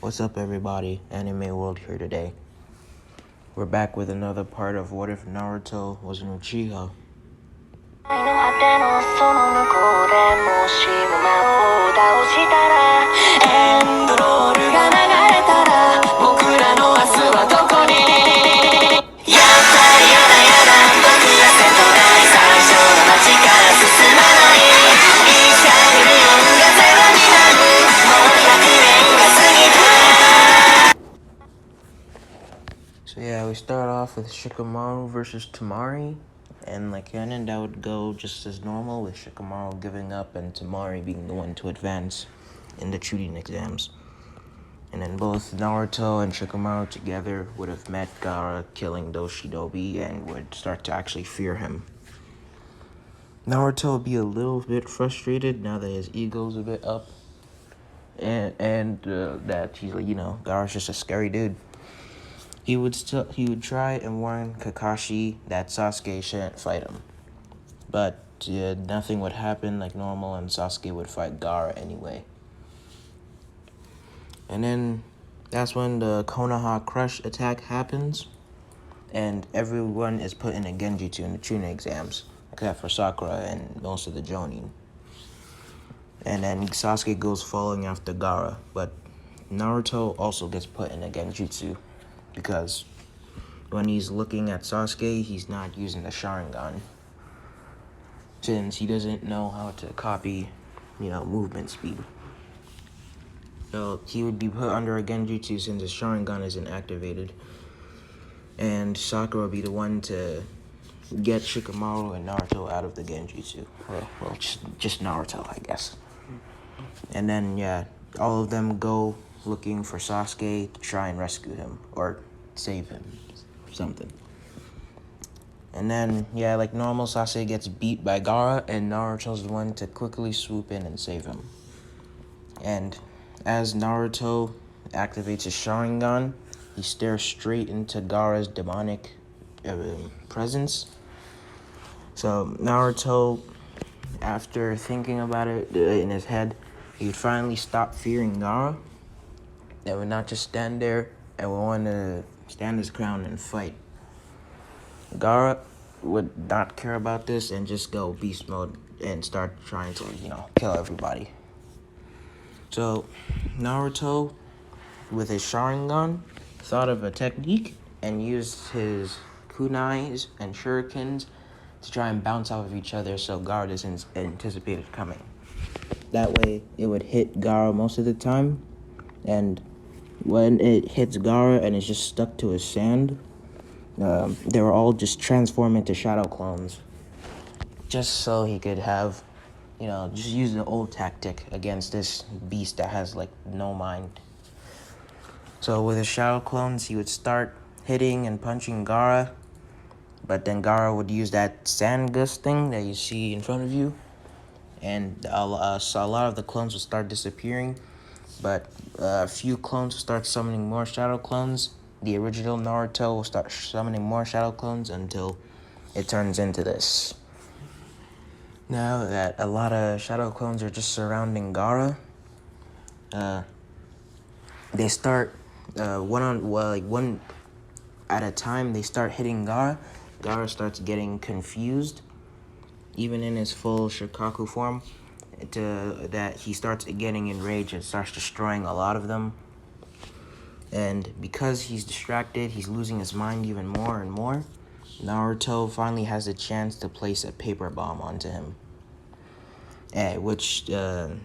What's up, everybody? Anime World here today. We're back with another part of What If Naruto Was an Uchiha. So yeah, we start off with Shikamaru versus Tamari, and like canon, that would go just as normal, with Shikamaru giving up and Tamari being the one to advance in the Chunin exams. And then both Naruto and Shikamaru together would have met Gaara killing those shinobi and would start to actually fear him. Naruto would be a little bit frustrated now that his ego's a bit up, and that he's like, Gaara's just a scary dude. He would try and warn Kakashi that Sasuke shouldn't fight him, but nothing would happen like normal, and Sasuke would fight Gaara anyway. And then that's when the Konoha Crush attack happens, and everyone is put in a Genjutsu in the Chunin exams, except for Sakura and most of the Jonin. And then Sasuke goes following after Gaara, but Naruto also gets put in a Genjutsu, because when he's looking at Sasuke, he's not using the Sharingan, since he doesn't know how to copy, movement speed. So he would be put under a Genjutsu since his Sharingan isn't activated, and Sakura would be the one to get Shikamaru and Naruto out of the Genjutsu. Well, just Naruto, I guess. And then, all of them go looking for Sasuke to try and rescue him, or save him, something. And then, like normal, Sasuke gets beat by Gaara, and Naruto's the one to quickly swoop in and save him. And as Naruto activates his Sharingan, he stares straight into Gaara's demonic presence. So Naruto, after thinking about it in his head, he would finally stop fearing Gaara, and would not just stand there and would want to stand his ground and fight. Gaara would not care about this and just go beast mode and start trying to, kill everybody. So Naruto, with his Sharingan, thought of a technique and used his kunais and shurikens to try and bounce off of each other so Gaara doesn't anticipate it coming. That way, it would hit Gaara most of the time, and when it hits Gaara and it's just stuck to his sand, they were all just transform into shadow clones, just so he could have, just use the old tactic against this beast that has, no mind. So with his shadow clones, he would start hitting and punching Gaara, but then Gaara would use that sand gust thing that you see in front of you, and so a lot of the clones would start disappearing, but a few clones will start summoning more shadow clones. The original Naruto will start summoning more shadow clones until it turns into this. Now that a lot of shadow clones are just surrounding Gaara, they start one at a time. They start hitting Gaara. Gaara starts getting confused, even in his full Shikaku form, that he starts getting enraged and starts destroying a lot of them. And because he's distracted, he's losing his mind even more and more. Naruto finally has a chance to place a paper bomb onto him, which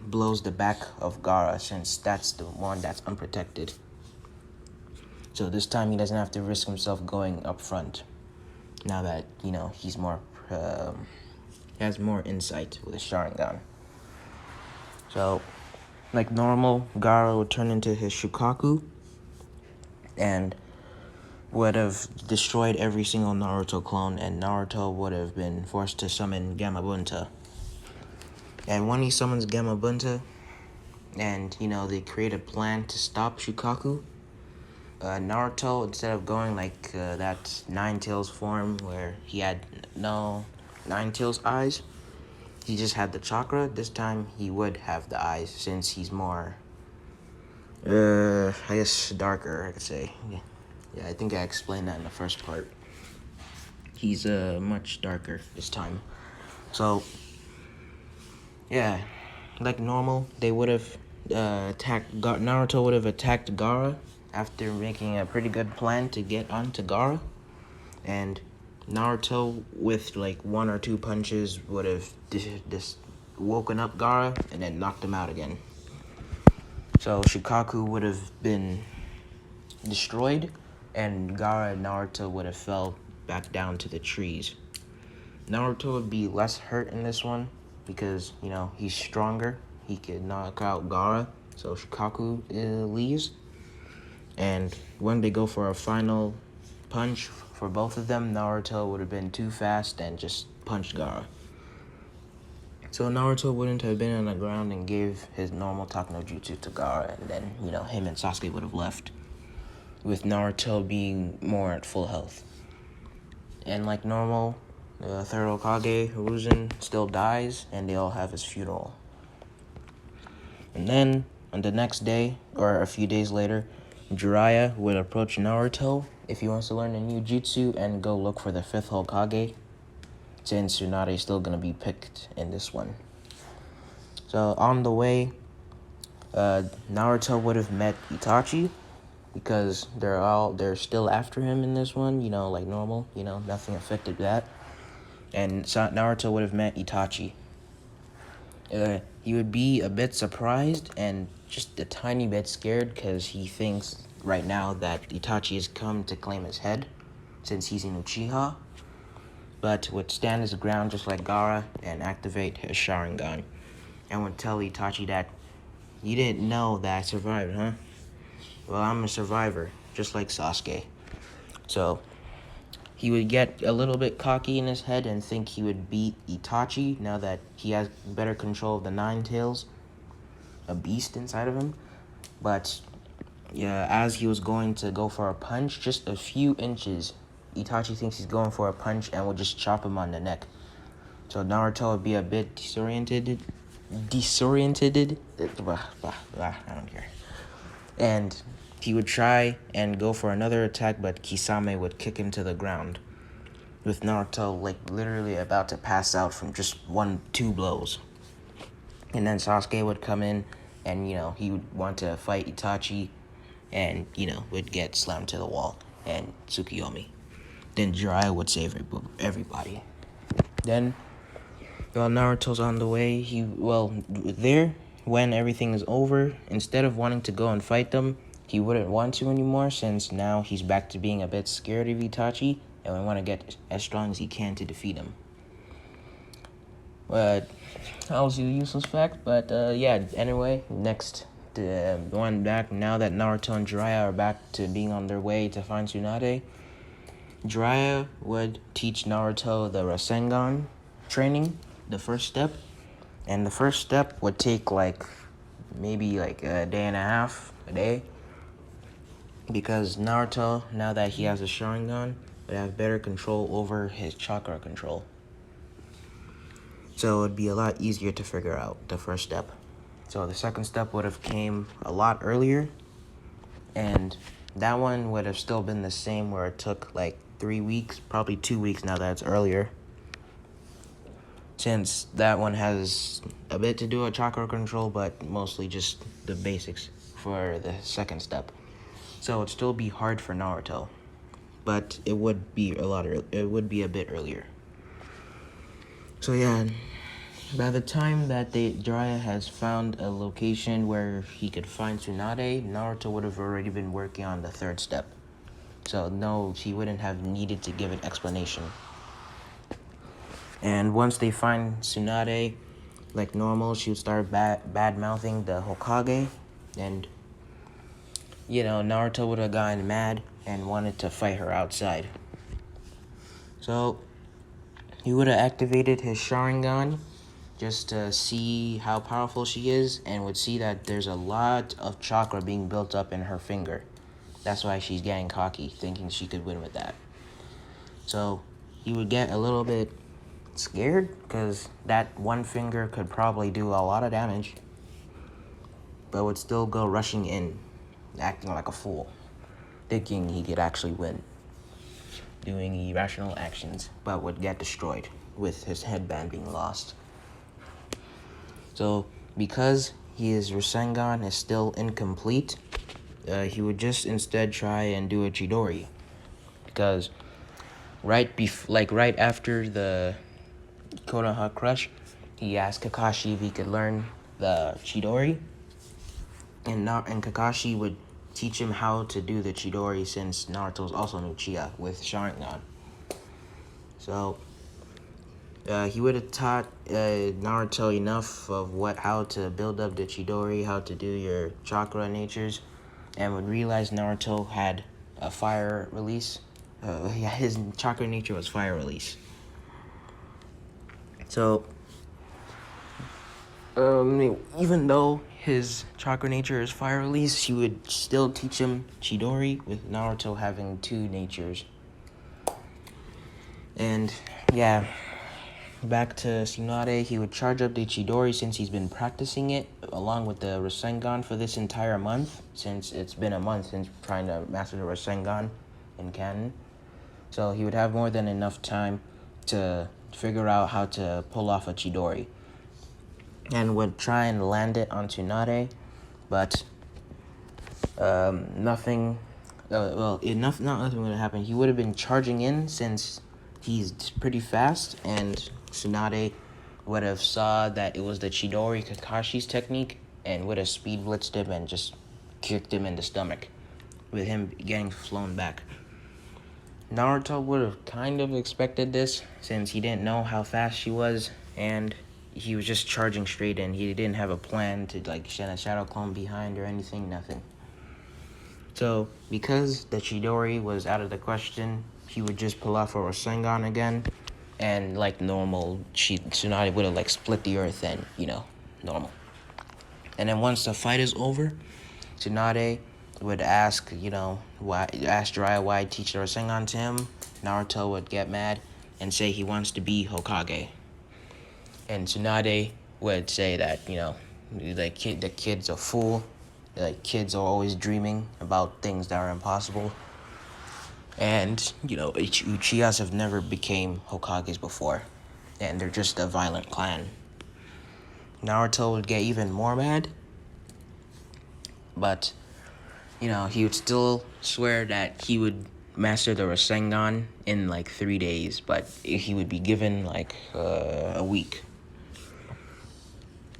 blows the back of Gaara, since that's the one that's unprotected. So this time he doesn't have to risk himself going up front, now that, he's more, has more insight with his Sharingan. So, like normal, Gaara would turn into his Shukaku, and would have destroyed every single Naruto clone, and Naruto would have been forced to summon Gamabunta. And when he summons Gamabunta, and, they create a plan to stop Shukaku, Naruto, instead of going like that Nine Tails form where he had no Nine Tails eyes, he just had the chakra. This time he would have the eyes, since he's more I guess darker, I could say. Yeah, I think I explained that in the first part. He's much darker this time. So, yeah, like normal, they would have Naruto would have attacked Gaara after making a pretty good plan to get onto Gaara. And Naruto, with like one or two punches, would have just woken up Gaara and then knocked him out again. So Shikaku would have been destroyed, and Gaara and Naruto would have fell back down to the trees. Naruto would be less hurt in this one because, he's stronger. He could knock out Gaara, so Shikaku leaves. And when they go for a final punch for both of them, Naruto would have been too fast and just punched Gaara. So Naruto wouldn't have been on the ground and gave his normal Taku no Jutsu to Gaara, and then, him and Sasuke would have left, with Naruto being more at full health. And like normal, the third Hokage, Hiruzen, still dies, and they all have his funeral. And then, on the next day, or a few days later, Jiraiya would approach Naruto if he wants to learn a new jutsu and go look for the fifth Hokage, since Tsunade is still going to be picked in this one. So on the way, Naruto would have met Itachi, because they're still after him in this one, like normal, nothing affected that. And Naruto would have met Itachi. He would be a bit surprised and just a tiny bit scared, because he thinks right now that Itachi has come to claim his head, since he's an Uchiha, but would stand his ground just like Gaara and activate his Sharingan, and would tell Itachi that, "You didn't know that I survived, huh? Well, I'm a survivor, just like Sasuke." So he would get a little bit cocky in his head and think he would beat Itachi now that he has better control of the Nine Tails, a beast inside of him. But yeah, as he was going to go for a punch, just a few inches, Itachi thinks he's going for a punch and will just chop him on the neck. So Naruto would be a bit disoriented. I don't care. And he would try and go for another attack, but Kisame would kick him to the ground, with Naruto like literally about to pass out from just 1-2 blows. And then Sasuke would come in, and he would want to fight Itachi, and would get slammed to the wall and Tsukiyomi. Then Jiraiya would save everybody. Then while Naruto's on the way, when everything is over, instead of wanting to go and fight them, he wouldn't want to anymore, since now he's back to being a bit scared of Itachi and would want to get as strong as he can to defeat him. But that was a useless fact. But anyway, next one back, now that Naruto and Jiraiya are back to being on their way to find Tsunade, Jiraiya would teach Naruto the Rasengan training, the first step. And the first step would take maybe a day and a half, because Naruto, now that he has a Sharingan, would have better control over his chakra control. So it would be a lot easier to figure out the first step. So the second step would have came a lot earlier, and that one would have still been the same, where it took 3 weeks, probably 2 weeks now that it's earlier, since that one has a bit to do with chakra control, but mostly just the basics for the second step. So it'd still be hard for Naruto, but it would be a bit earlier. So yeah, by the time that Jiraiya has found a location where he could find Tsunade, Naruto would have already been working on the third step. So no, he wouldn't have needed to give an explanation. And once they find Tsunade, like normal, she would start bad-mouthing the Hokage, and Naruto would have gotten mad and wanted to fight her outside. So he would have activated his Sharingan just to see how powerful she is, and would see that there's a lot of chakra being built up in her finger. That's why she's getting cocky, thinking she could win with that. So he would get a little bit scared, because that one finger could probably do a lot of damage, but would still go rushing in. acting like a fool, thinking he could actually win, doing irrational actions, but would get destroyed with his headband being lost. So, because his Rasengan is still incomplete, he would just instead try and do a Chidori. Because right after the Konoha Crush, he asked Kakashi if he could learn the Chidori, and Kakashi would teach him how to do the Chidori since Naruto's also an Uchiha with Sharingan. So he would have taught Naruto enough of how to build up the Chidori, how to do your chakra natures, and would realize Naruto had a fire release. His chakra nature was fire release. So, even though his chakra nature is fire release, he would still teach him Chidori, with Naruto having two natures. And yeah, back to Tsunade, he would charge up the Chidori since he's been practicing it along with the Rasengan for this entire month, since it's been a month since trying to master the Rasengan in canon. So he would have more than enough time to figure out how to pull off a Chidori, and would try and land it on Tsunade, but nothing would happen. He would have been charging in since he's pretty fast, and Tsunade would have saw that it was the Chidori Kakashi's technique and would have speed blitzed him and just kicked him in the stomach, with him getting flown back. Naruto would have kind of expected this since he didn't know how fast she was, and he was just charging straight in. He didn't have a plan to send a shadow clone behind or anything, nothing. So, because the Chidori was out of the question, he would just pull off a Rasengan again, and like normal, Tsunade would have split the earth and, normal. And then once the fight is over, Tsunade would ask Jiraiya why he'd teach the Rasengan to him. Naruto would get mad and say he wants to be Hokage. And Tsunade would say that, the kid's a fool. Kids are always dreaming about things that are impossible. And, Uchihas have never became Hokages before. And they're just a violent clan. Naruto would get even more mad. But, he would still swear that he would master the Rasengan in 3 days. But he would be given a week.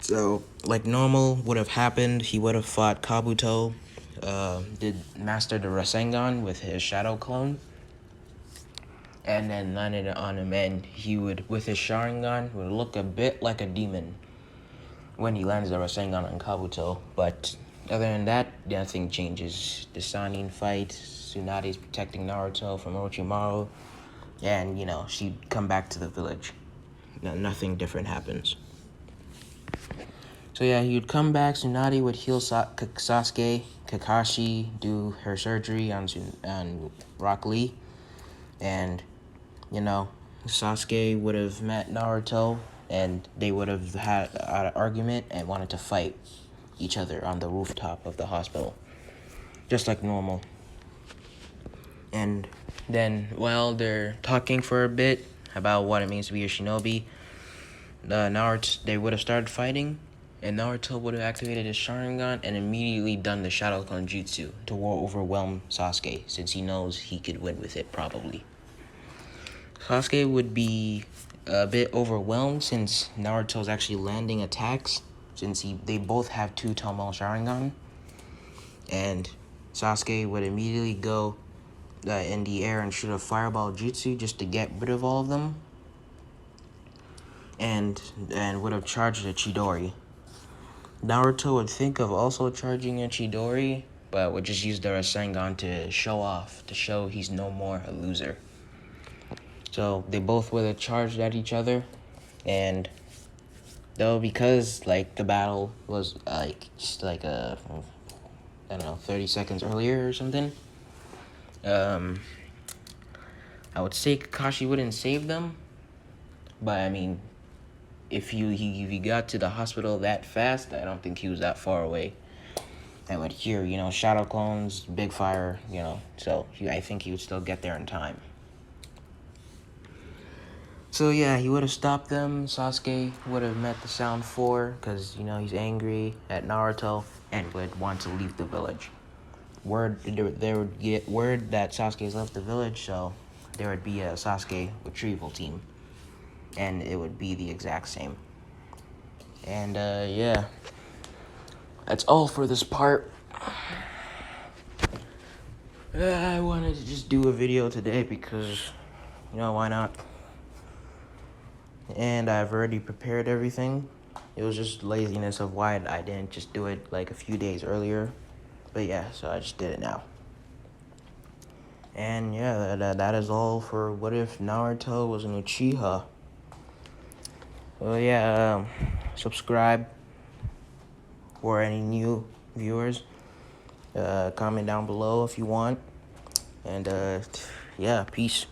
So, normal would have happened, he would have fought Kabuto, did master the Rasengan with his shadow clone, and then landed it on him, and he would, with his Sharingan, would look a bit like a demon when he lands the Rasengan on Kabuto. But other than that, nothing changes. The Sannin fight, Tsunade's protecting Naruto from Orochimaru, and, she'd come back to the village. Nothing different happens. So yeah, he would come back, Tsunade would heal Sasuke, Kakashi do her surgery on Rock Lee, and, Sasuke would have met Naruto, and they would have had an argument and wanted to fight each other on the rooftop of the hospital, just like normal. And then, while they're talking for a bit about what it means to be a shinobi, they would have started fighting, and Naruto would have activated his Sharingan and immediately done the Shadow Clone Jutsu to overwhelm Sasuke, since he knows he could win with it, probably. Sasuke would be a bit overwhelmed since Naruto's actually landing attacks, since they both have 2 Tomoe Sharingan, and Sasuke would immediately go in the air and shoot a Fireball Jutsu just to get rid of all of them, and would have charged a Chidori. Naruto would think of also charging a Chidori, but would just use the Rasengan to show off, to show he's no more a loser. So they both would have charged at each other, and though because the battle was just 30 seconds earlier or something, I would say Kakashi wouldn't save them, but if he got to the hospital that fast, I don't think he was that far away. that would hear, shadow clones, big fire, so I think he would still get there in time. So yeah, he would have stopped them. Sasuke would have met the Sound Four because he's angry at Naruto and would want to leave the village. There would get word that Sasuke's left the village, so there would be a Sasuke retrieval team, and it would be the exact same. And yeah, that's all for this part. I wanted to just do a video today because, why not? And I've already prepared everything. It was just laziness of why I didn't just do it like a few days earlier. But yeah, so I just did it now. And yeah, that is all for what if Naruto was an Uchiha. Well, yeah, subscribe for any new viewers. Comment down below if you want. And yeah, peace.